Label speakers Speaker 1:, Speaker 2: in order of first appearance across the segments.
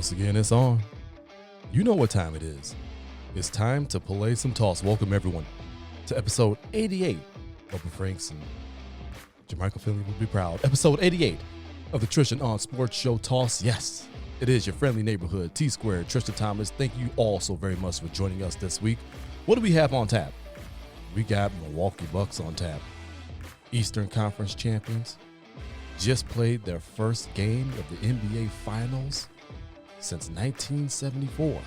Speaker 1: Once again, it's on. You know what time it is. It's time to play some toss. Welcome, everyone, to episode 88 of the Franks and Jermichael Finley will be proud. Episode 88 of the Tristain on Sports Show Toss. Yes, it is your friendly neighborhood T-Squared, Tristain Thomas. Thank you all so very much for joining us this week. What do we have on tap? We got Milwaukee Bucks on tap. Eastern Conference champions just played their first game of the NBA Finals since 1974.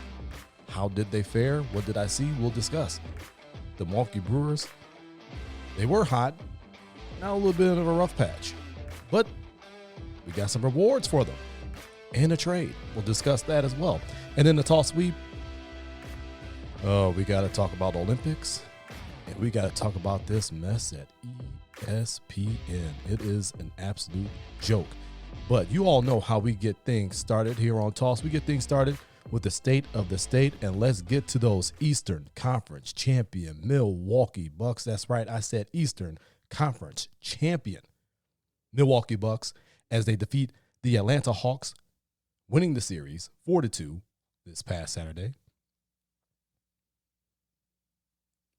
Speaker 1: How did they fare? What did I see? We'll discuss. The Milwaukee Brewers, they were hot. Now a little bit of a rough patch. But we got some rewards for them and a trade. We'll discuss that as well. And in the toss sweep, we got to talk about Olympics. And we got to talk about this mess at ESPN. It is an absolute joke. But you all know how we get things started here on Toss. We get things started with the state of the state. And let's get to those Eastern Conference champion Milwaukee Bucks. That's right. I said Eastern Conference champion Milwaukee Bucks as they defeat the Atlanta Hawks, winning the series 4-2 this past Saturday.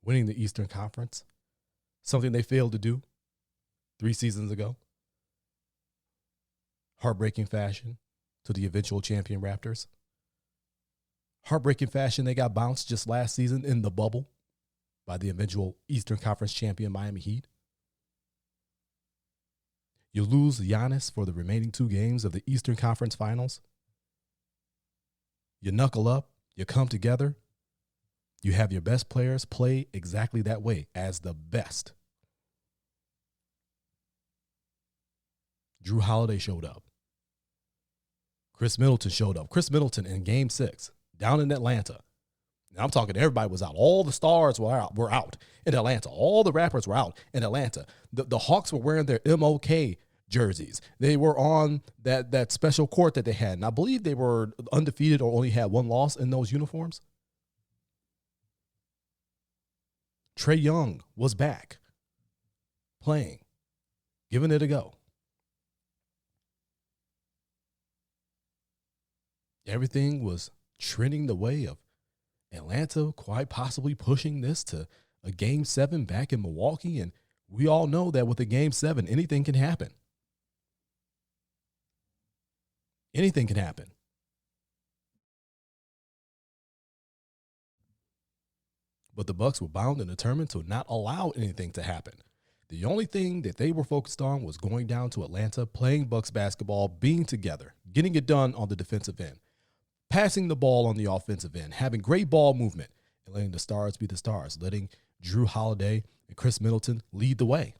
Speaker 1: Winning the Eastern Conference, something they failed to do 3 seasons ago. Heartbreaking fashion to the eventual champion Raptors. Heartbreaking fashion, they got bounced just last season in the bubble by the eventual Eastern Conference champion Miami Heat. You lose Giannis for the remaining 2 games of the Eastern Conference Finals. You knuckle up, you come together. You have your best players play exactly that way, as the best. Jrue Holiday showed up. Chris Middleton showed up. Chris Middleton in Game 6 down in Atlanta. Now I'm talking everybody was out. All the stars were out in Atlanta. All the rappers were out in Atlanta. The Hawks were wearing their MOK jerseys. They were on that special court that they had. And I believe they were undefeated or only had 1 loss in those uniforms. Trae Young was back, playing, giving it a go. Everything was trending the way of Atlanta quite possibly pushing this to a Game 7 back in Milwaukee, and we all know that with a Game 7, anything can happen. Anything can happen. But the Bucks were bound and determined to not allow anything to happen. The only thing that they were focused on was going down to Atlanta, playing Bucks basketball, being together, getting it done on the defensive end, passing the ball on the offensive end, having great ball movement, and letting the stars be the stars, letting Jrue Holiday and Chris Middleton lead the way.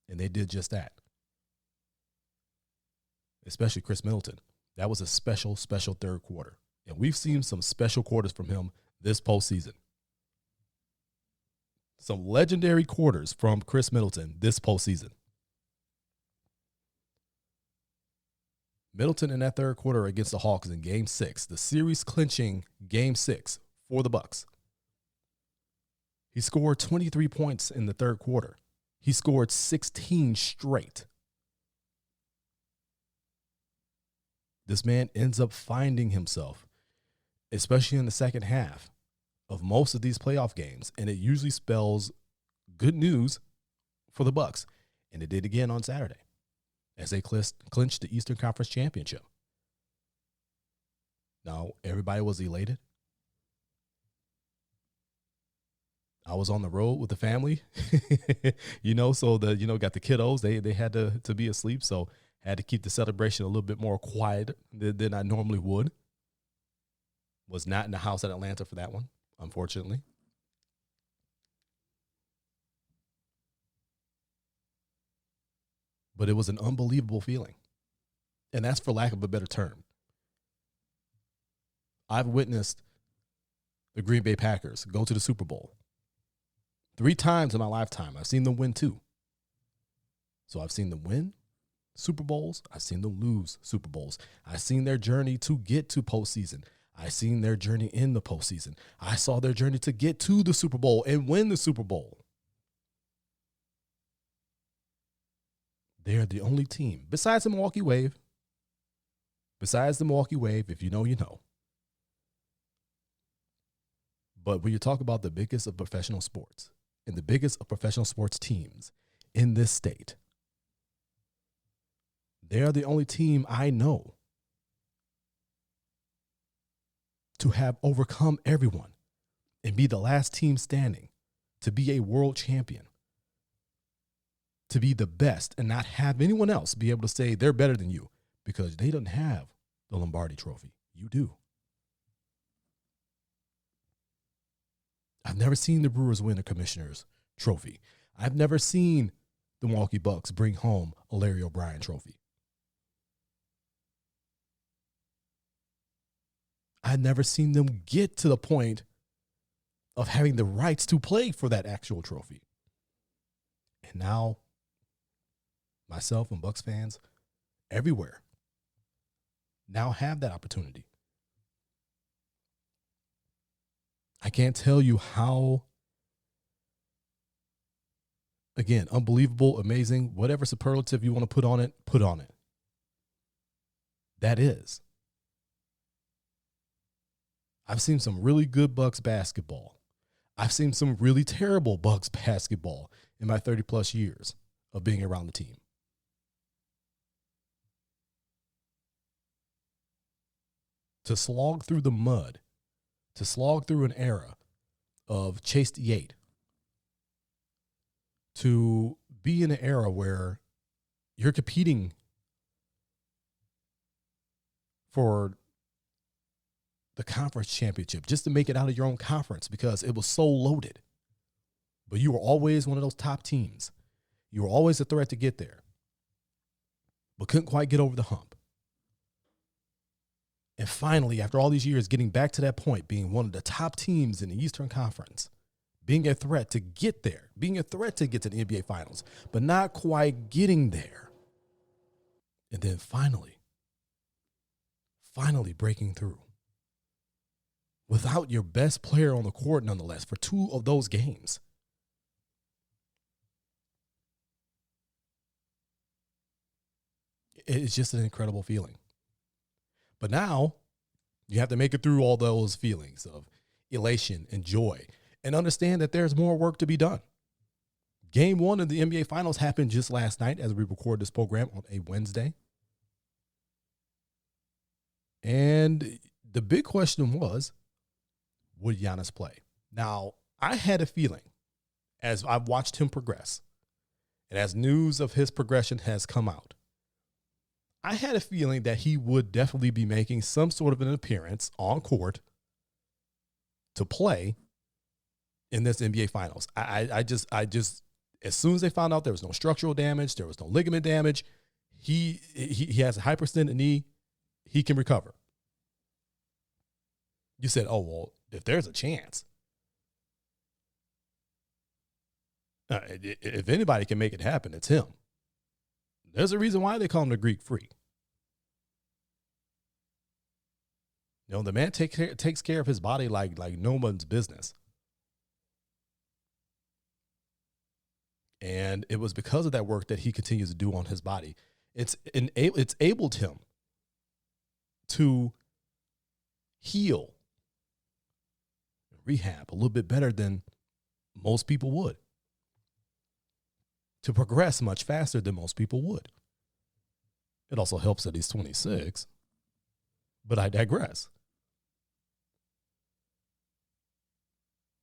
Speaker 1: And they did just that. Especially Chris Middleton. That was a special, special third quarter. And we've seen some special quarters from him this postseason. Some legendary quarters from Chris Middleton this postseason. Middleton in that third quarter against the Hawks in Game 6, the series clinching Game 6 for the Bucks. He scored 23 points in the third quarter. He scored 16 straight. This man ends up finding himself, especially in the second half of most of these playoff games, and it usually spells good news for the Bucks. And it did again on Saturday as they clinched the Eastern Conference Championship. Now, everybody was elated. I was on the road with the family, so got the kiddos. They had to be asleep, so had to keep the celebration a little bit more quiet than I normally would. Was not in the house at Atlanta for that one, unfortunately. But it was an unbelievable feeling. And that's for lack of a better term. I've witnessed the Green Bay Packers go to the Super Bowl 3 times in my lifetime. I've seen them win 2. So I've seen them win Super Bowls. I've seen them lose Super Bowls. I've seen their journey to get to postseason. I've seen their journey in the postseason. I saw their journey to get to the Super Bowl and win the Super Bowl. They are the only team, besides the Milwaukee Wave, Besides the Milwaukee Wave, if you know, you know. But when you talk about the biggest of professional sports and the biggest of professional sports teams in this state, they are the only team I know to have overcome everyone and be the last team standing, to be a world champion, to be the best and not have anyone else be able to say they're better than you because they don't have the Lombardi trophy. You do. I've never seen the Brewers win a commissioner's trophy. I've never seen the Milwaukee Bucks bring home a Larry O'Brien trophy. I've never seen them get to the point of having the rights to play for that actual trophy. And now, myself and Bucks fans everywhere now have that opportunity. I can't tell you how, again, unbelievable, amazing, whatever superlative you want to put on it, put on it. That is. I've seen some really good Bucks basketball. I've seen some really terrible Bucks basketball in my 30 plus years of being around the team. To slog through the mud, to slog through an era of Chase the Eight, to be in an era where you're competing for the conference championship just to make it out of your own conference because it was so loaded. But you were always one of those top teams. You were always a threat to get there, but couldn't quite get over the hump. And finally, after all these years, getting back to that point, being one of the top teams in the Eastern Conference, being a threat to get there, being a threat to get to the NBA Finals, but not quite getting there. And then finally breaking through. Without your best player on the court, nonetheless, for 2 of those games. It's just an incredible feeling. But now you have to make it through all those feelings of elation and joy and understand that there's more work to be done. Game 1 of the NBA Finals happened just last night as we record this program on a Wednesday. And the big question was, would Giannis play? Now, I had a feeling as I've watched him progress and as news of his progression has come out, I had a feeling that he would definitely be making some sort of an appearance on court to play in this NBA Finals. I just, as soon as they found out there was no structural damage, there was no ligament damage, he has a hyperextended knee, he can recover. You said, oh, well, if there's a chance, if anybody can make it happen, it's him. There's a reason why they call him the Greek Freak. You know, the man takes care of his body like no one's business. And it was because of that work that he continues to do on his body. It's enabled him to heal, rehab a little bit better than most people would, to progress much faster than most people would. It also helps that he's 26, but I digress.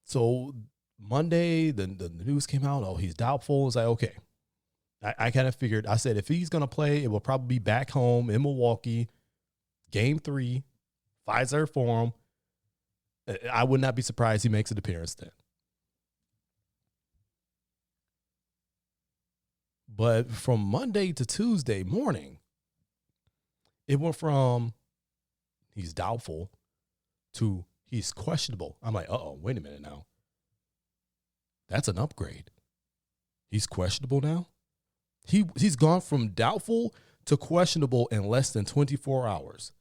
Speaker 1: So Monday, the news came out, oh, he's doubtful. It's like, okay. I kind of figured, I said, if he's going to play, it will probably be back home in Milwaukee, Game 3, Pfizer Forum. I would not be surprised he makes an appearance then. But from Monday to Tuesday morning, it went from he's doubtful to he's questionable. I'm like, uh-oh, wait a minute now. That's an upgrade. He's questionable now? He's gone from doubtful to questionable in less than 24 hours.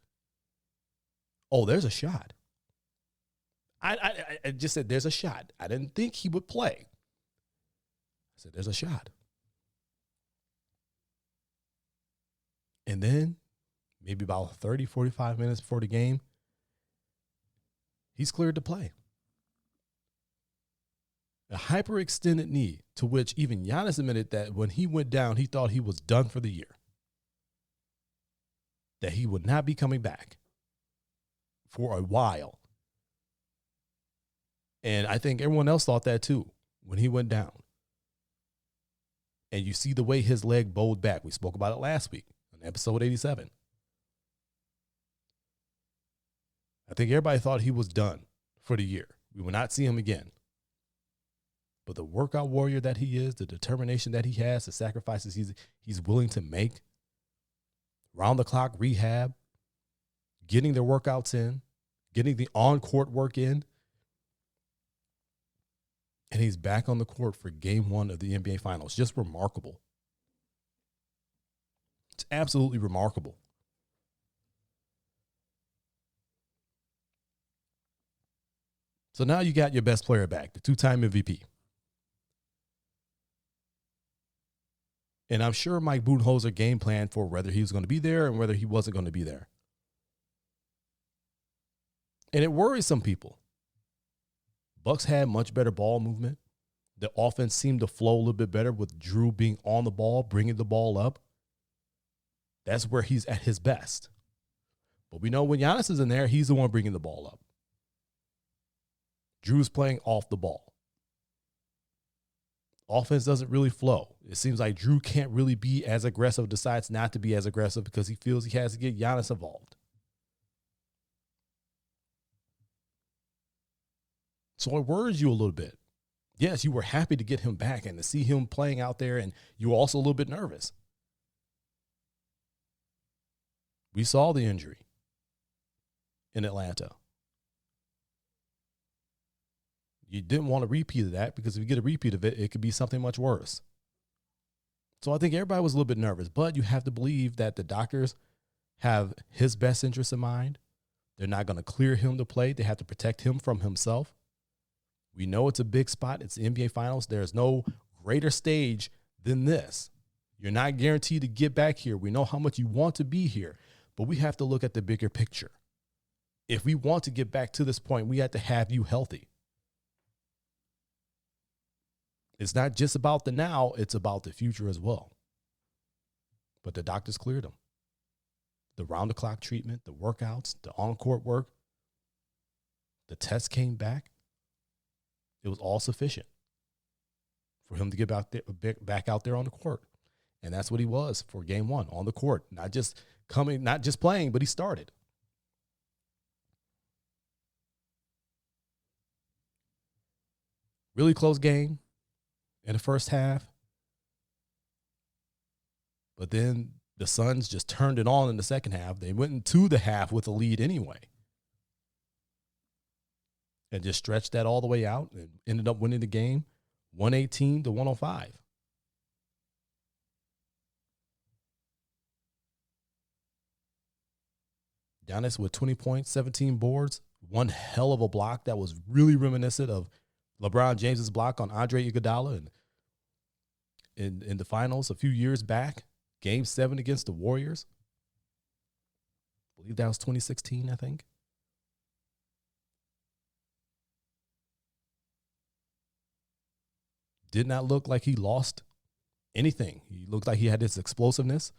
Speaker 1: Oh, there's a shot. I just said there's a shot. I didn't think he would play. I said there's a shot. And then maybe about 30, 45 minutes before the game, he's cleared to play. A hyperextended knee, to which even Giannis admitted that when he went down, he thought he was done for the year, that he would not be coming back for a while. And I think everyone else thought that too when he went down. And you see the way his leg bowed back. We spoke about it last week on episode 87. I think everybody thought he was done for the year. We will not see him again. But the workout warrior that he is, the determination that he has, the sacrifices he's willing to make, round-the-clock rehab, getting their workouts in, getting the on-court work in, and he's back on the court for game 1 of the NBA Finals. Just remarkable. It's absolutely remarkable. So now you got your best player back, the 2-time MVP. And I'm sure Mike Budenholzer game planned for whether he was going to be there and whether he wasn't going to be there. And it worries some people. Bucks had much better ball movement. The offense seemed to flow a little bit better with Drew being on the ball, bringing the ball up. That's where he's at his best. But we know when Giannis is in there, he's the one bringing the ball up. Drew's playing off the ball. Offense doesn't really flow. It seems like Drew can't really be as aggressive, decides not to be as aggressive because he feels he has to get Giannis involved. So it worries you a little bit. Yes, you were happy to get him back and to see him playing out there, and you were also a little bit nervous. We saw the injury in Atlanta. You didn't want a repeat of that because if you get a repeat of it, it could be something much worse. So I think everybody was a little bit nervous, but you have to believe that the doctors have his best interest in mind. They're not going to clear him to play. They have to protect him from himself. We know it's a big spot. It's the NBA Finals. There's no greater stage than this. You're not guaranteed to get back here. We know how much you want to be here, but we have to look at the bigger picture. If we want to get back to this point, we have to have you healthy. It's not just about the now, it's about the future as well. But the doctors cleared him. The round-the-clock treatment, the workouts, the on-court work, the tests came back. It was all sufficient for him to get back out there on the court. And that's what he was for game 1 on the court. Not just playing, but he started. Really close game in the first half. But then the Suns just turned it on in the second half. They went into the half with a lead anyway. And just stretched that all the way out and ended up winning the game 118-105. Giannis with 20 points, 17 boards, one hell of a block that was really reminiscent of LeBron James's block on Andre Iguodala in the finals a few years back, Game 7 against the Warriors. I believe that was 2016, I think. Did not look like he lost anything. He looked like he had his explosiveness,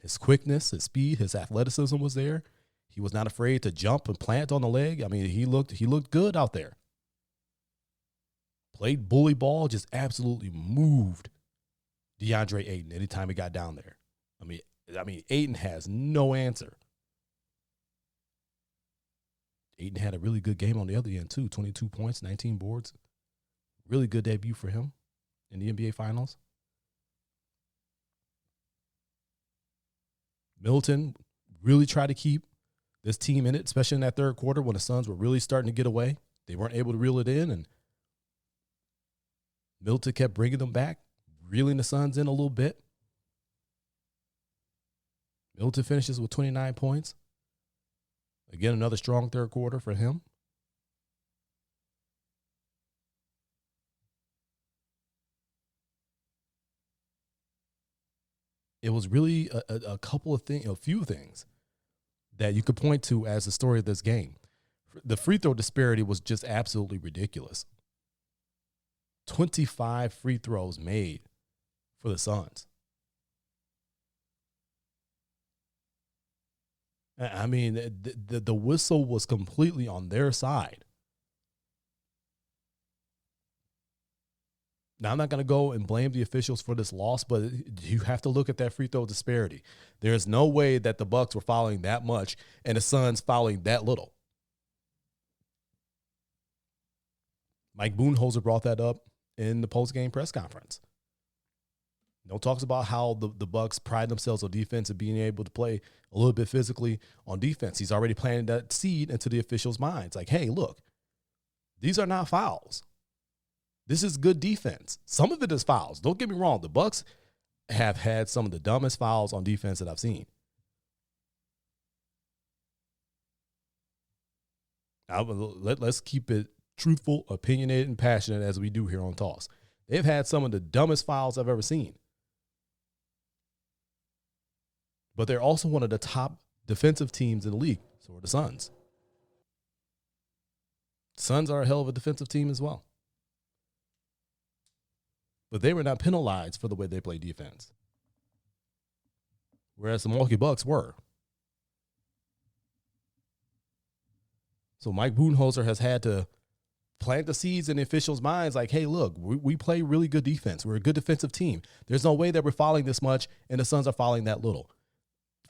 Speaker 1: his quickness, his speed, his athleticism was there. He was not afraid to jump and plant on the leg. I mean, he looked good out there. Played bully ball, just absolutely moved DeAndre Ayton anytime he got down there. I mean, Ayton has no answer. Ayton had a really good game on the other end too. 22 points, 19 boards. Really good debut for him in the NBA Finals. Middleton really tried to keep this team in it, especially in that third quarter when the Suns were really starting to get away. They weren't able to reel it in, and Middleton kept bringing them back, reeling the Suns in a little bit. Middleton finishes with 29 points. Again, another strong third quarter for him. it was really a couple of things, a few things that you could point to as the story of this game. The free throw disparity was just absolutely ridiculous. 25 free throws made for the Suns. I mean, the whistle was completely on their side. Now, I'm not going to go and blame the officials for this loss, but you have to look at that free throw disparity. There's no way that the Bucks were fouling that much and the Suns fouling that little. Mike Budenholzer brought that up in the post-game press conference. Talks about how the Bucks pride themselves on defense and being able to play a little bit physically on defense. He's already planted that seed into the officials' minds. Like, hey, look, these are not fouls. This is good defense. Some of it is fouls. Don't get me wrong. The Bucks have had some of the dumbest fouls on defense that I've seen. Now, let's keep it truthful, opinionated, and passionate as we do here on Toss. They've had some of the dumbest fouls I've ever seen. But they're also one of the top defensive teams in the league. So are the Suns. Suns are a hell of a defensive team as well. But they were not penalized for the way they play defense. Whereas the Milwaukee Bucks were. So Mike Budenholzer has had to plant the seeds in the officials' minds like, hey, look, we play really good defense. We're a good defensive team. There's no way that we're fouling this much and the Suns are fouling that little.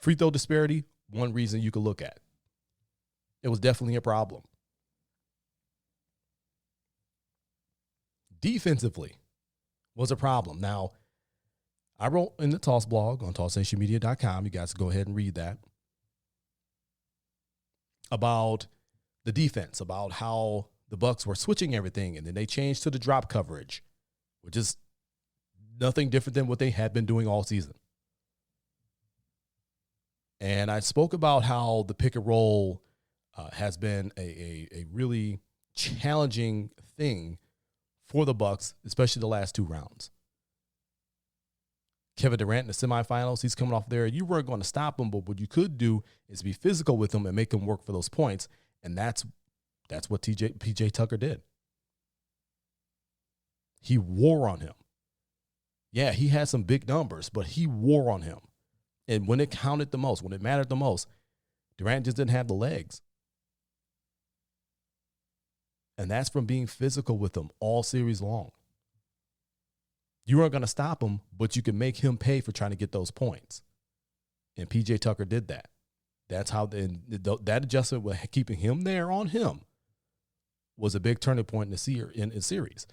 Speaker 1: Free throw disparity, one reason you could look at. It was definitely a problem. Defensively was a problem. Now, I wrote in the Toss blog on tossnationmedia.com. You guys go ahead and read that. About the defense, about how the Bucks were switching everything, and then they changed to the drop coverage, which is nothing different than what they had been doing all season. And I spoke about how the pick and roll has been a really challenging thing for the Bucks, especially the last two rounds. Kevin Durant in the semifinals, he's coming off there. You weren't going to stop him, but what you could do is be physical with him and make him work for those points. And that's what PJ Tucker did. He wore on him. Yeah, he had some big numbers, but he wore on him. And when it counted the most, when it mattered the most, Durant just didn't have the legs. And that's from being physical with him all series long. You weren't going to stop him, but you can make him pay for trying to get those points. And PJ Tucker did that. That's how that adjustment with keeping him there on him was a big turning point in the series.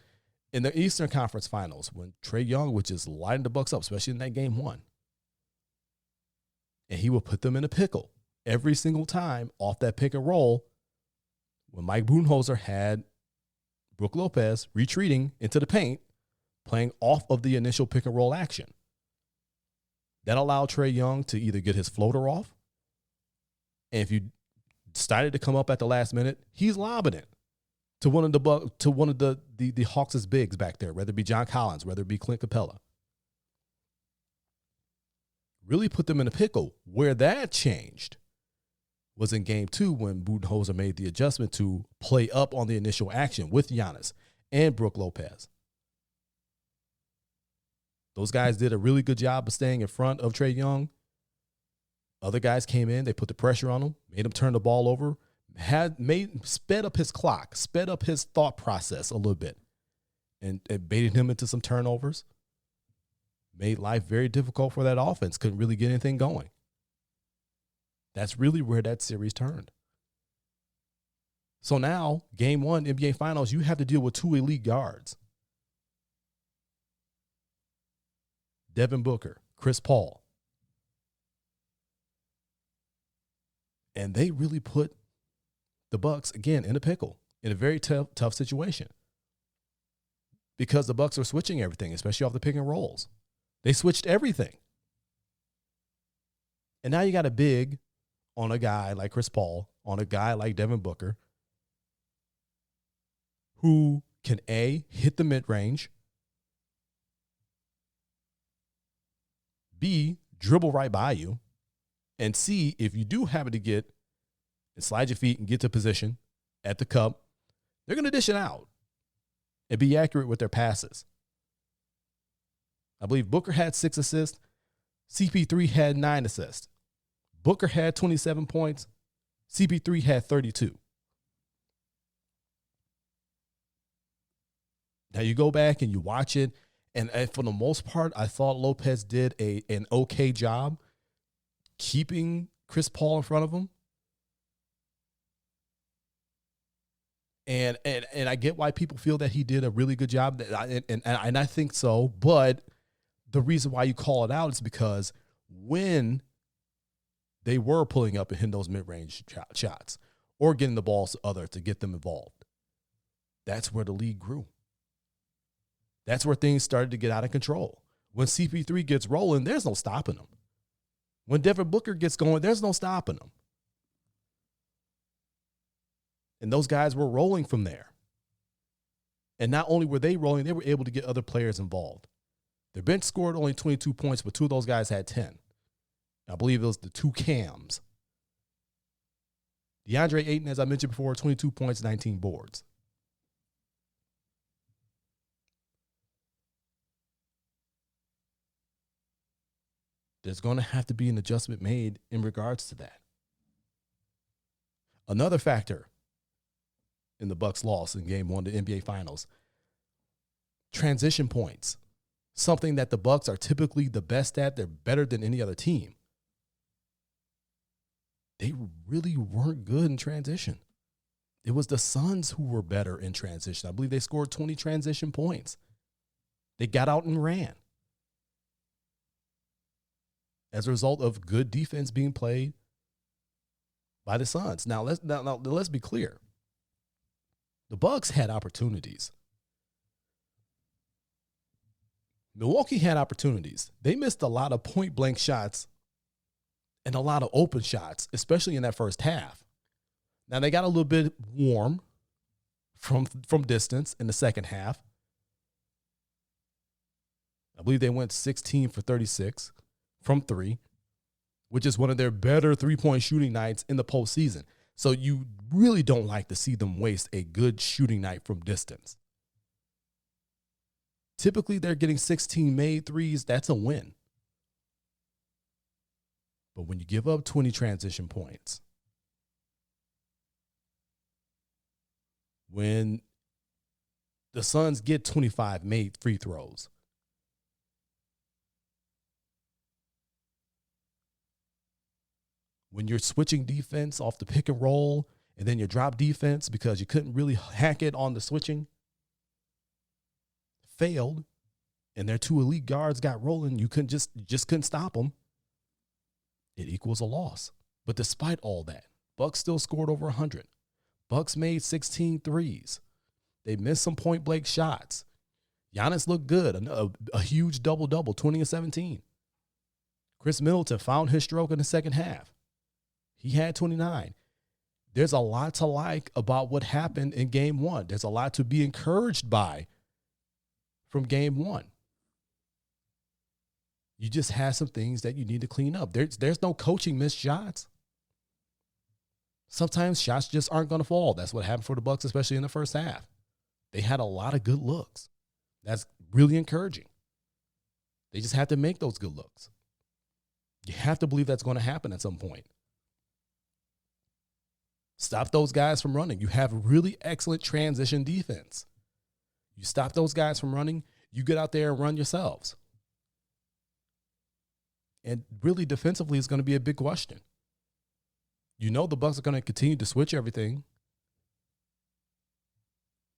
Speaker 1: In the Eastern Conference Finals, when Trae Young would just lighten the Bucks up, especially in that game one, and he would put them in a pickle every single time off that pick and roll when Mike Budenholzer had Brook Lopez retreating into the paint, playing off of the initial pick and roll action. That allowed Trae Young to either get his floater off, and if you decided to come up at the last minute, he's lobbing it to one of the Hawks' bigs back there, whether it be John Collins, whether it be Clint Capella. Really put them in a pickle. Where that changed was in game two when Budenholzer made the adjustment to play up on the initial action with Giannis and Brook Lopez. Those guys did a really good job of staying in front of Trae Young. Other guys came in, they put the pressure on him, made him turn the ball over, sped up his clock, sped up his thought process a little bit, and baited him into some turnovers. Made life very difficult for that offense. Couldn't really get anything going. That's really where that series turned. So now, game one, NBA Finals, you have to deal with two elite guards. Devin Booker, Chris Paul. And they really put the Bucks, again, in a pickle, in a very tough situation. Because the Bucks are switching everything, especially off the pick and rolls. They switched everything. And now you got a big on a guy like Chris Paul, on a guy like Devin Booker, who can A, hit the mid-range, B, dribble right by you, and C, if you do happen to get and slide your feet and get to position at the cup, they're going to dish it out and be accurate with their passes. I believe Booker had 6 assists. CP3 had 9 assists. Booker had 27 points. CP3 had 32. Now you go back and you watch it, and for the most part, I thought Lopez did an okay job keeping Chris Paul in front of him. And I get why people feel that he did a really good job, and I think so. But the reason why you call it out is because when they were pulling up and hitting those mid-range shots or getting the balls to others to get them involved, that's where the league grew. That's where things started to get out of control. When CP3 gets rolling, there's no stopping him. When Devin Booker gets going, there's no stopping him. And those guys were rolling from there. And not only were they rolling, they were able to get other players involved. Their bench scored only 22 points, but 2 of those guys had 10. I believe it was the 2 Cams. DeAndre Ayton, as I mentioned before, 22 points, 19 boards. There's going to have to be an adjustment made in regards to that. Another factor in the Bucks' loss in Game 1 of the NBA Finals, transition points. Something that the Bucks are typically the best at. They're better than any other team. They really weren't good in transition. It was the Suns who were better in transition. I believe they scored 20 transition points. They got out and ran as a result of good defense being played by the Suns. Now let's be clear. The Bucks had opportunities. Milwaukee had opportunities. They missed a lot of point-blank shots and a lot of open shots, especially in that first half. Now, they got a little bit warm from distance in the second half. I believe they went 16 for 36 from 3, which is one of their better three-point shooting nights in the postseason. So you really don't like to see them waste a good shooting night from distance. Typically, they're getting 16 made threes. That's a win. But when you give up 20 transition points, when the Suns get 25 made free throws, when you're switching defense off the pick and roll and then you drop defense because you couldn't really hack it on the switching, failed, and their 2 elite guards got rolling, you just couldn't stop them, it equals a loss. But despite all that, Bucks still scored over 100. Bucks made 16 threes. They missed some point-blank shots. Giannis looked good, a huge double-double, 20 and 17. Chris Middleton found his stroke in the second half. He had 29. There's a lot to like about what happened in Game 1. There's a lot to be encouraged by from Game 1. You just have some things that you need to clean up. There's no coaching missed shots. Sometimes shots just aren't going to fall. That's what happened for the Bucks, especially in the first half. They had a lot of good looks. That's really encouraging. They just have to make those good looks. You have to believe that's going to happen at some point. Stop those guys from running. You have really excellent transition defense. You stop those guys from running, you get out there and run yourselves. And really defensively is going to be a big question. You know the Bucks are going to continue to switch everything.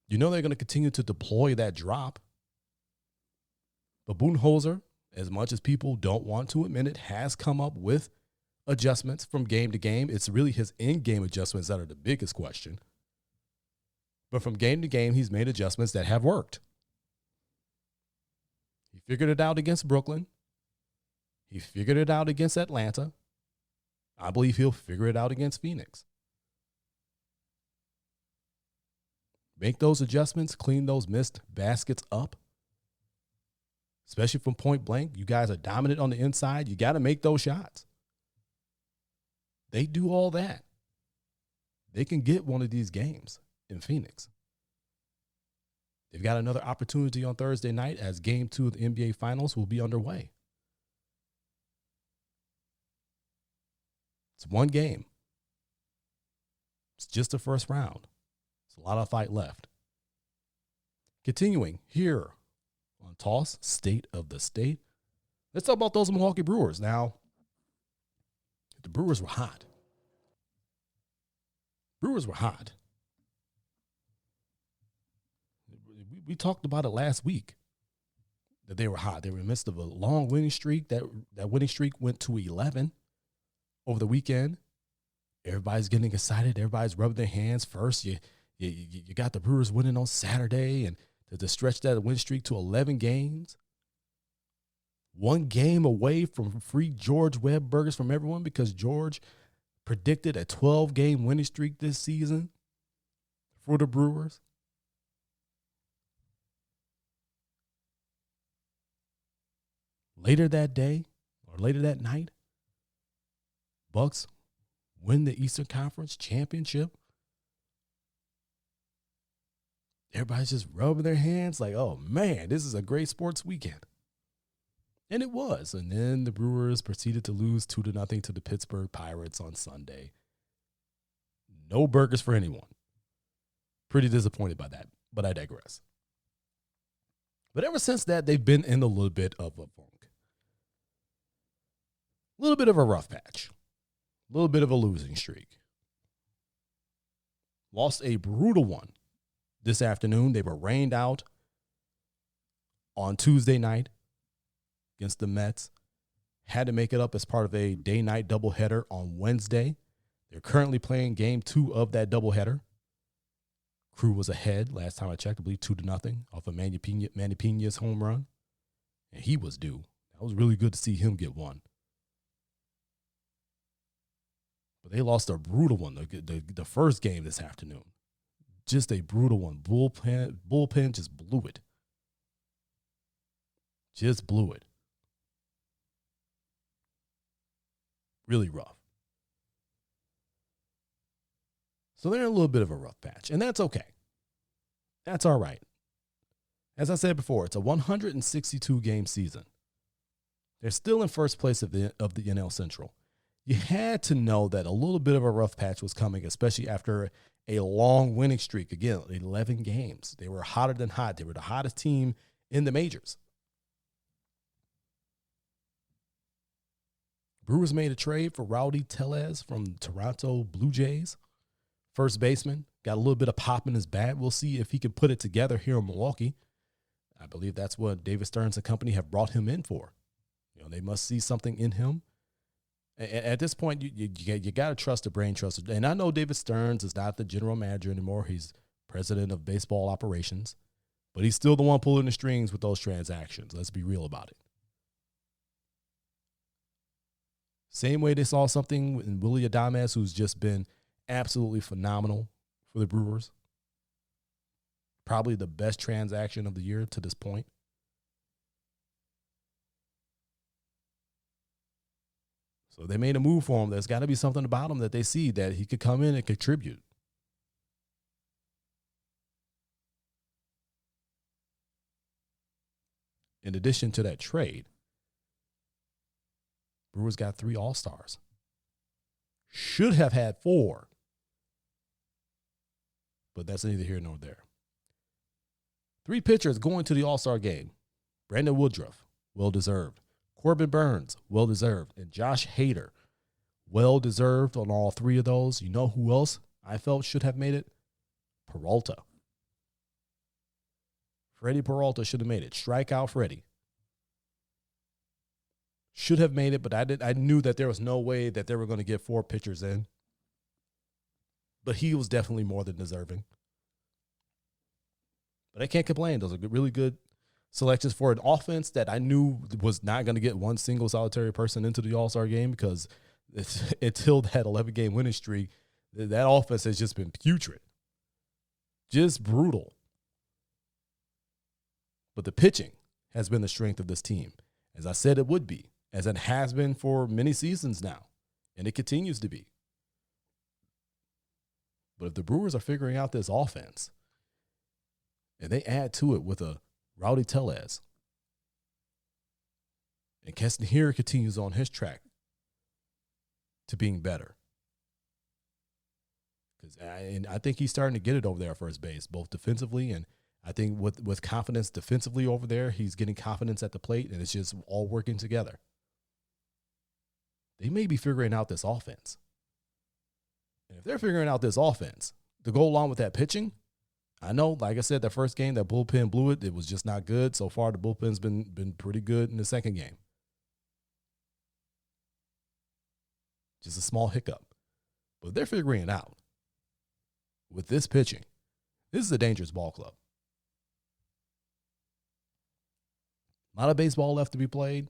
Speaker 1: You know they're going to continue to deploy that drop. But Budenholzer, as much as people don't want to admit it, has come up with adjustments from game to game. It's really his in-game adjustments that are the biggest question. But from game to game, he's made adjustments that have worked. He figured it out against Brooklyn. He figured it out against Atlanta. I believe he'll figure it out against Phoenix. Make those adjustments, clean those missed baskets up. especially from point blank. You guys are dominant on the inside. You got to make those shots. They do all that. They can get one of these games in Phoenix. They've got another opportunity on Thursday night as Game 2 of the NBA Finals will be underway. It's one game. It's just the first round. There's a lot of fight left. Continuing here on Toss, State of the State. Let's talk about those Milwaukee Brewers. Now, the Brewers were hot. Brewers were hot. We talked about it last week that they were hot. They were in the midst of a long winning streak. That winning streak went to 11 over the weekend. Everybody's getting excited. Everybody's rubbing their hands. First, you got the Brewers winning on Saturday, and to stretch that win streak to 11 games. One game away from free George Webb burgers from everyone because George predicted a 12-game winning streak this season for the Brewers. Later that day, or later that night, Bucks win the Eastern Conference Championship. Everybody's just rubbing their hands like, oh, man, this is a great sports weekend. And it was. And then the Brewers proceeded to lose 2-0 to the Pittsburgh Pirates on Sunday. No burgers for anyone. Pretty disappointed by that, but I digress. But ever since that, they've been in a little bit of a funk. A little bit of a rough patch. A little bit of a losing streak. Lost a brutal one this afternoon. They were rained out on Tuesday night against the Mets. Had to make it up as part of a day-night doubleheader on Wednesday. They're currently playing Game 2 of that doubleheader. Crew was ahead last time I checked, I believe 2-0 off of Manny Piña's home run. And he was due. That was really good to see him get one. But they lost a brutal one, the first game this afternoon. Just a brutal one. Bullpen just blew it. Just blew it. Really rough. So they're in a little bit of a rough patch, and that's okay. That's all right. As I said before, it's a 162-game season. They're still in first place of the NL Central. You had to know that a little bit of a rough patch was coming, especially after a long winning streak. Again, 11 games. They were hotter than hot. They were the hottest team in the majors. Brewers made a trade for Rowdy Tellez from the Toronto Blue Jays. First baseman. Got a little bit of pop in his bat. We'll see if he can put it together here in Milwaukee. I believe that's what David Stearns and company have brought him in for. You know, they must see something in him. At this point, you got to trust the brain trust. And I know David Stearns is not the general manager anymore. He's president of baseball operations. But he's still the one pulling the strings with those transactions. Let's be real about it. Same way they saw something in Willy Adames, who's just been absolutely phenomenal for the Brewers. Probably the best transaction of the year to this point. So they made a move for him. There's got to be something about him that they see that he could come in and contribute. In addition to that trade, Brewers got 3 All-Stars. Should have had 4. But that's neither here nor there. 3 pitchers going to the All-Star game. Brandon Woodruff, well-deserved. Corbin Burns, well-deserved. And Josh Hader, well-deserved on all 3 of those. You know who else I felt should have made it? Peralta. Freddie Peralta should have made it. Strikeout Freddie. Should have made it, but I knew that there was no way that they were going to get 4 pitchers in. But he was definitely more than deserving. But I can't complain. Those are really good selections for an offense that I knew was not going to get one single solitary person into the All-Star game because until that 11-game winning streak, that offense has just been putrid. Just brutal. But the pitching has been the strength of this team, as I said it would be, as it has been for many seasons now, and it continues to be. But if the Brewers are figuring out this offense, and they add to it with a Rowdy Tellez, and Keston here continues on his track to being better, and I think he's starting to get it over there at first base, both defensively and I think with confidence defensively over there, he's getting confidence at the plate, and it's just all working together. They may be figuring out this offense. And if they're figuring out this offense to go along with that pitching, I know, like I said, that first game, that bullpen blew it. It was just not good. So far, the bullpen's been pretty good in the second game. Just a small hiccup. But they're figuring it out. With this pitching, this is a dangerous ball club. A lot of baseball left to be played.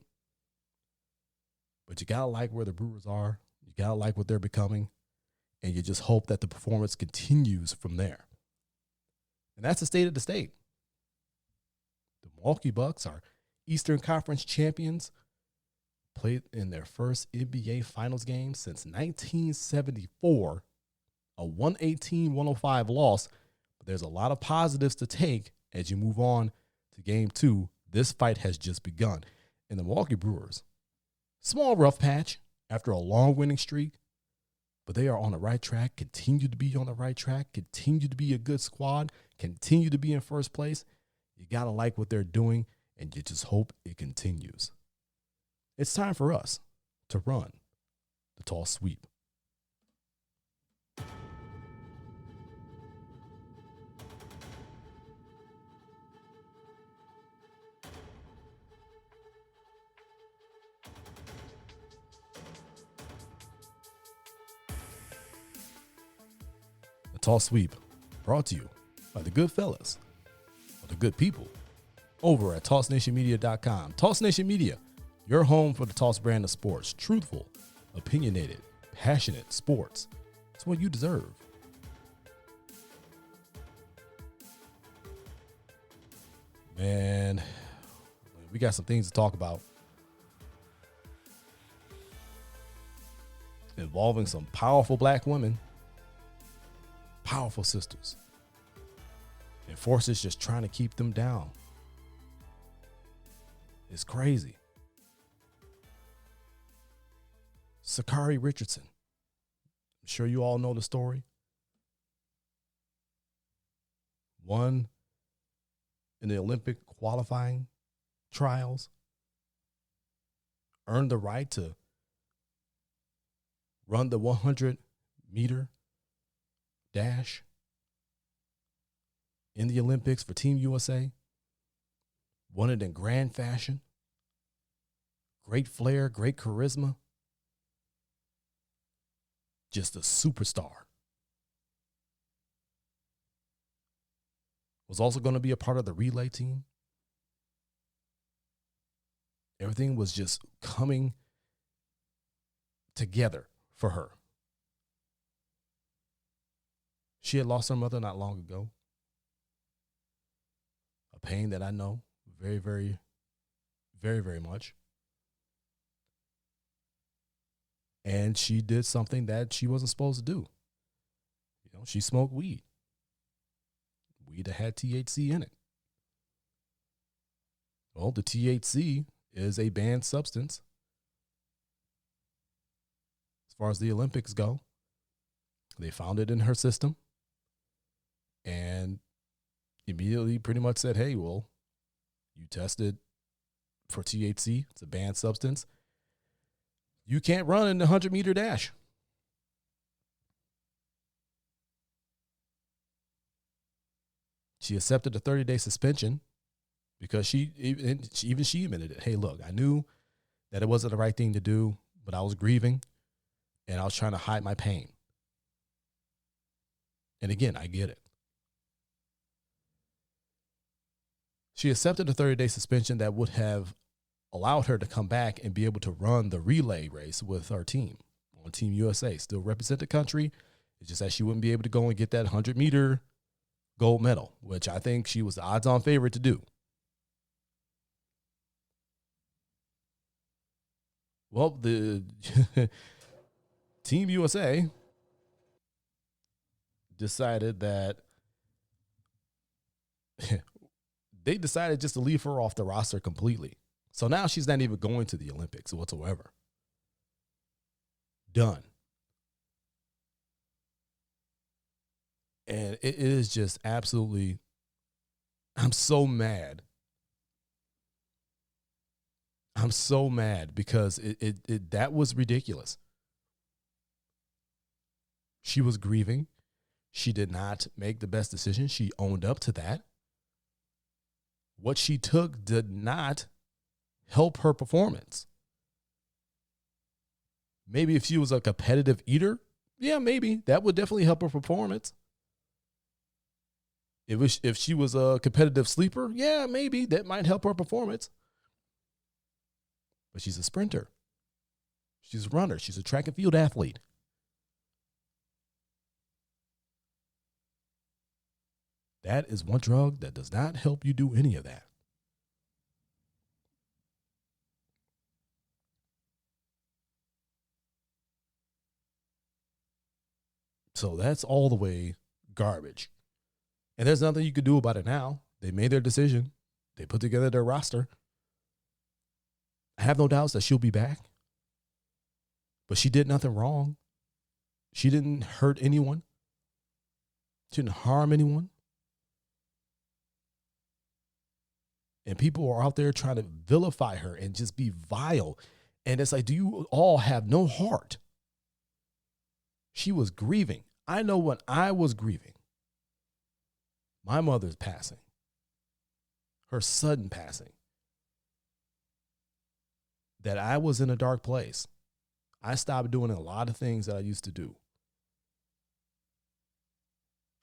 Speaker 1: But you got to like where the Brewers are. You got to like what they're becoming. And you just hope that the performance continues from there. And that's the state of the state. The Milwaukee Bucks are Eastern Conference champions, played in their first NBA Finals game since 1974, a 118-105 loss. But there's a lot of positives to take as you move on to Game 2. This fight has just begun. And the Milwaukee Brewers, small rough patch after a long winning streak, but they are on the right track, continue to be on the right track, continue to be a good squad, continue to be in first place. You got to like what they're doing, and you just hope it continues. It's time for us to run the toss sweep. The toss sweep brought to you by the good fellas, or the good people, over at TossNationMedia.com. Toss Nation Media, your home for the Toss brand of sports. Truthful, opinionated, passionate sports. It's what you deserve. Man, we got some things to talk about involving some powerful black women, powerful sisters, and forces just trying to keep them down. It's crazy. Sha'Carri Richardson. I'm sure you all know the story. Won in the Olympic qualifying trials. Earned the right to run the 100-meter dash in the Olympics for Team USA. Won it in grand fashion. Great flair, great charisma. Just a superstar. Was also going to be a part of the relay team. Everything was just coming together for her. She had lost her mother not long ago. A pain that I know very, very, very, very much. And she did something that she wasn't supposed to do. You know, she smoked weed. Weed that had THC in it. Well, the THC is a banned substance as far as the Olympics go. They found it in her system and immediately pretty much said, hey, well, you tested for THC. It's a banned substance. You can't run in the 100-meter dash. She accepted a 30-day suspension because she admitted it. Hey, look, I knew that it wasn't the right thing to do, but I was grieving and I was trying to hide my pain. And again, I get it. She accepted a 30-day suspension that would have allowed her to come back and be able to run the relay race with our team on Team USA. Still represent the country. It's just that she wouldn't be able to go and get that 100-meter gold medal, which I think she was the odds-on favorite to do. Well, the Team USA decided that they decided just to leave her off the roster completely. So now she's not even going to the Olympics whatsoever. Done. And it is just absolutely, I'm so mad. I'm so mad because that was ridiculous. She was grieving. She did not make the best decision. She owned up to that. What she took did not help her performance. Maybe if she was a competitive eater, yeah, maybe that would definitely help her performance. If she was a competitive sleeper, yeah, maybe that might help her performance. But she's a sprinter. She's a runner. She's a track and field athlete. That is one drug that does not help you do any of that. So that's all the way garbage. And there's nothing you can do about it now. They made their decision. They put together their roster. I have no doubts that she'll be back. But she did nothing wrong. She didn't hurt anyone. She didn't harm anyone. And people are out there trying to vilify her and just be vile. And it's like, do you all have no heart? She was grieving. I know when I was grieving, my mother's passing, her sudden passing, that I was in a dark place. I stopped doing a lot of things that I used to do.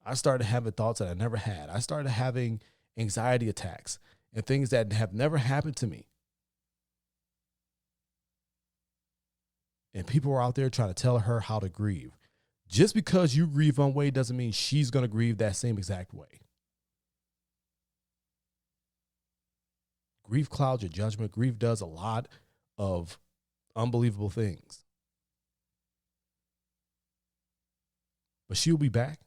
Speaker 1: I started having thoughts that I never had. I started having anxiety attacks and things that have never happened to me. And people are out there trying to tell her how to grieve. Just because you grieve one way doesn't mean she's going to grieve that same exact way. Grief clouds your judgment. Grief does a lot of unbelievable things. But she'll be back,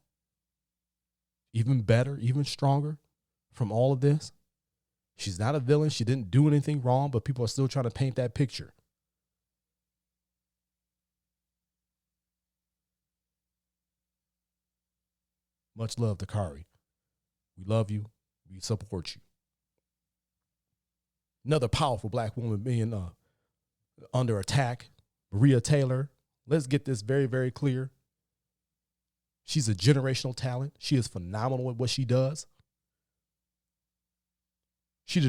Speaker 1: even better, even stronger from all of this. She's not a villain. She didn't do anything wrong, but people are still trying to paint that picture. Much love to Sha'Carri. We love you. We support you. Another powerful black woman being under attack, Maria Taylor. Let's get this very, very clear. She's a generational talent. She is phenomenal at what she does. She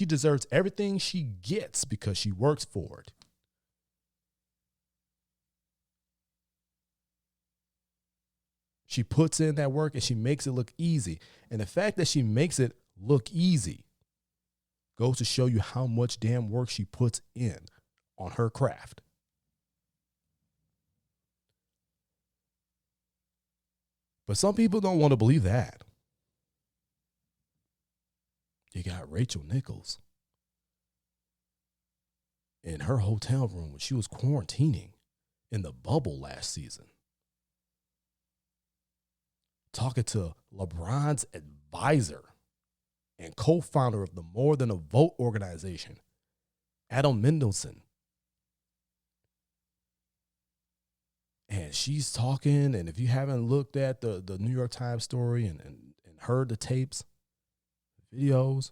Speaker 1: deserves everything she gets because she works for it. She puts in that work and she makes it look easy. And the fact that she makes it look easy goes to show you how much damn work she puts in on her craft. But some people don't want to believe that. You got Rachel Nichols in her hotel room when she was quarantining in the bubble last season, talking to LeBron's advisor and co-founder of the More Than a Vote organization, Adam Mendelsohn. And she's talking, and if you haven't looked at the New York Times story and heard the tapes, videos,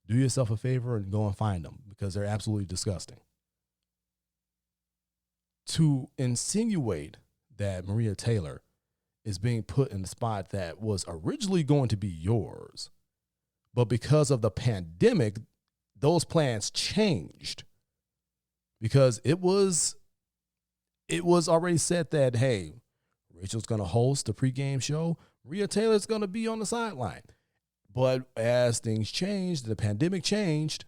Speaker 1: do yourself a favor and go and find them because they're absolutely disgusting. To insinuate that Maria Taylor is being put in the spot that was originally going to be yours, but because of the pandemic, those plans changed because it was already said that, hey, Rachel's going to host the pregame show. Maria Taylor's going to be on the sideline. But as things changed, the pandemic changed,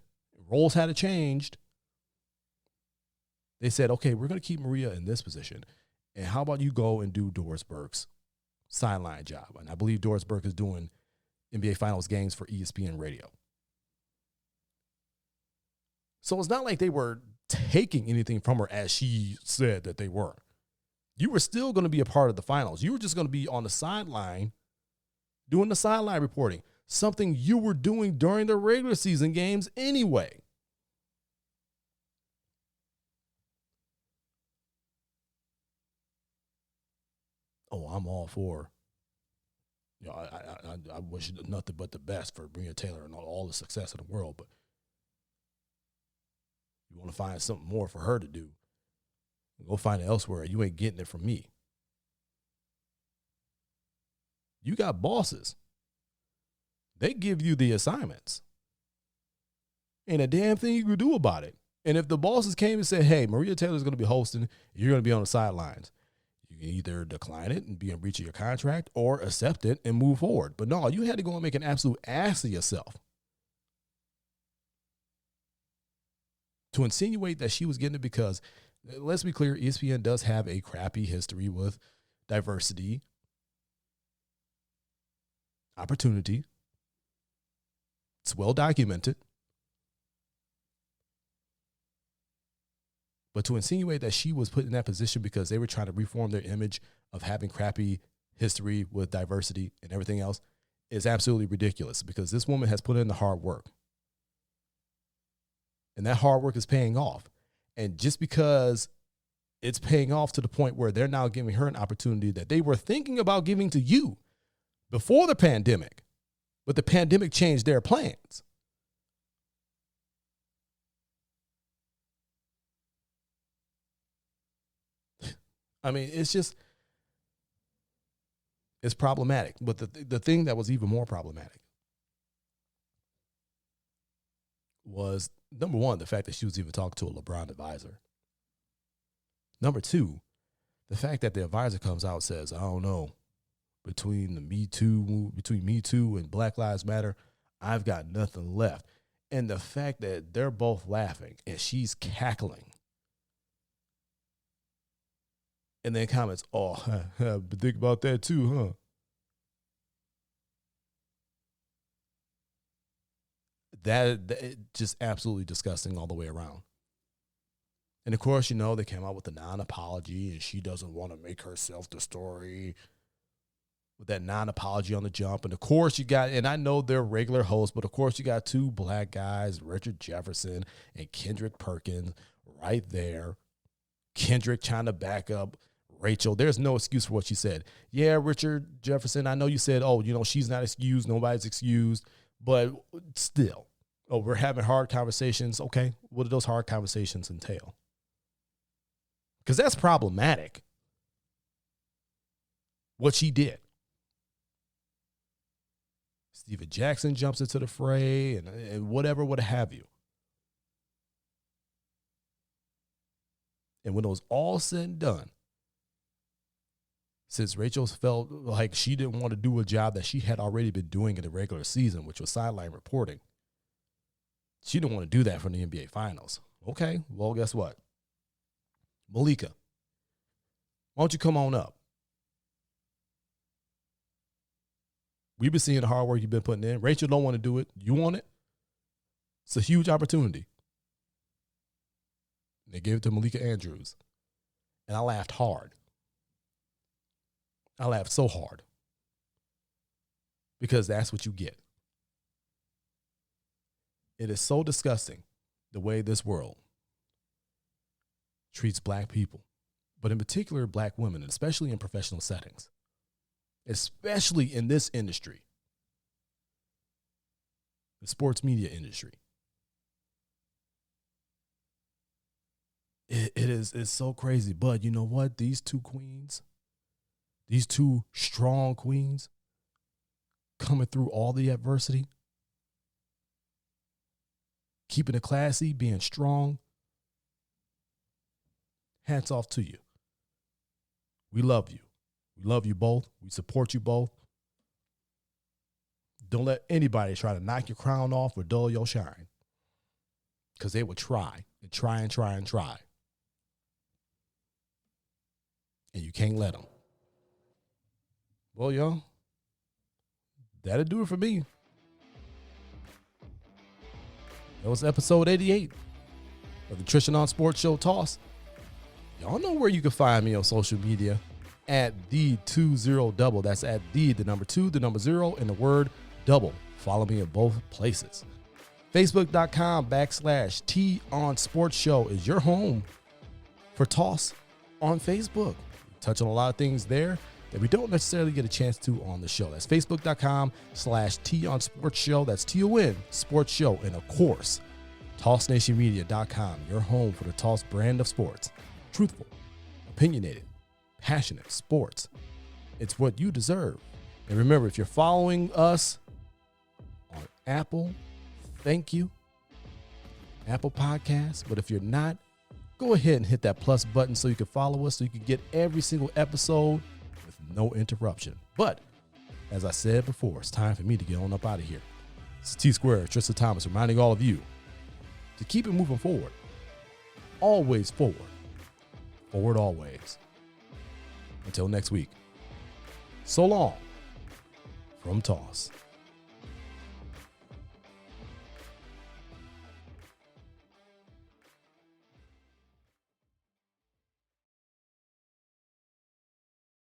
Speaker 1: roles had to change. They said, okay, we're going to keep Maria in this position. And how about you go and do Doris Burke's sideline job? And I believe Doris Burke is doing NBA Finals games for ESPN Radio. So it's not like they were taking anything from her as she said that they were. You were still going to be a part of the finals. You were just going to be on the sideline doing the sideline reporting, something you were doing during the regular season games anyway. Oh, I'm all for, I wish nothing but the best for Breonna Taylor and all the success in the world, but you want to find something more for her to do, go find it elsewhere. You ain't getting it from me. You got bosses. They give you the assignments. Ain't a damn thing you can do about it. And if the bosses came and said, hey, Maria Taylor's going to be hosting, you're going to be on the sidelines, you can either decline it and be in breach of your contract or accept it and move forward. But no, you had to go and make an absolute ass of yourself to insinuate that she was getting it because, let's be clear, ESPN does have a crappy history with diversity, opportunity. It's well documented. But to insinuate that she was put in that position because they were trying to reform their image of having crappy history with diversity and everything else is absolutely ridiculous, because this woman has put in the hard work. And that hard work is paying off. And just because it's paying off to the point where they're now giving her an opportunity that they were thinking about giving to you before the pandemic, but the pandemic changed their plans. I mean, it's problematic. But the thing that was even more problematic was, number one, the fact that she was even talking to a LeBron advisor. Number two, the fact that the advisor comes out and says, I don't know, between Me Too and Black Lives Matter, I've got nothing left. And the fact that they're both laughing and she's cackling. And then comments, oh, but think about that too, huh? That just absolutely disgusting all the way around. And of course, they came out with the non-apology, and she doesn't want to make herself the story with that non-apology on the jump. And of course you got, and I know they're regular hosts, but of course you got two black guys, Richard Jefferson and Kendrick Perkins, right there. Kendrick trying to back up Rachel. There's no excuse for what she said. Yeah, Richard Jefferson, I know you said, she's not excused, nobody's excused, but still, we're having hard conversations. Okay, what do those hard conversations entail? Because that's problematic, what she did. Steven Jackson jumps into the fray and whatever, what have you. And when it was all said and done, since Rachel felt like she didn't want to do a job that she had already been doing in the regular season, which was sideline reporting, she didn't want to do that for the NBA Finals. Okay, well, guess what? Malika, why don't you come on up? We've been seeing the hard work you've been putting in. Rachel don't want to do it. You want it? It's a huge opportunity. They gave it to Malika Andrews. And I laughed hard. I laughed so hard. Because that's what you get. It is so disgusting the way this world treats black people, but in particular black women, especially in professional settings, especially in this industry, the sports media industry. It's so crazy. But you know what? These two queens, these two strong queens, coming through all the adversity, keeping it classy, being strong. Hats off to you. We love you. We love you both. We support you both. Don't let anybody try to knock your crown off or dull your shine, because they will try and try and try and try. And you can't let them. Well, y'all, that'll do it for me. That was episode 88 for the Tristain on Sports Show Toss. Y'all know where you can find me on social media at the20double. That's at the number 2, the number 0, and the word double. Follow me in both places. Facebook.com/T on Sports Show is your home for Toss on Facebook. Touch on a lot of things there that we don't necessarily get a chance to on the show. That's Facebook.com/T on Sports Show. That's TON Sports Show. And of course, TossNationMedia.com, your home for the Toss brand of sports. Truthful, opinionated, passionate sports. It's what you deserve. And remember, if you're following us on Apple, thank you, Apple Podcasts. But if you're not, go ahead and hit that plus button so you can follow us, so you can get every single episode with no interruption. But as I said before, it's time for me to get on up out of here. It's T Square, Tristan Thomas, reminding all of you to keep it moving forward. Always forward. Forward always. Until next week. So long from Toss.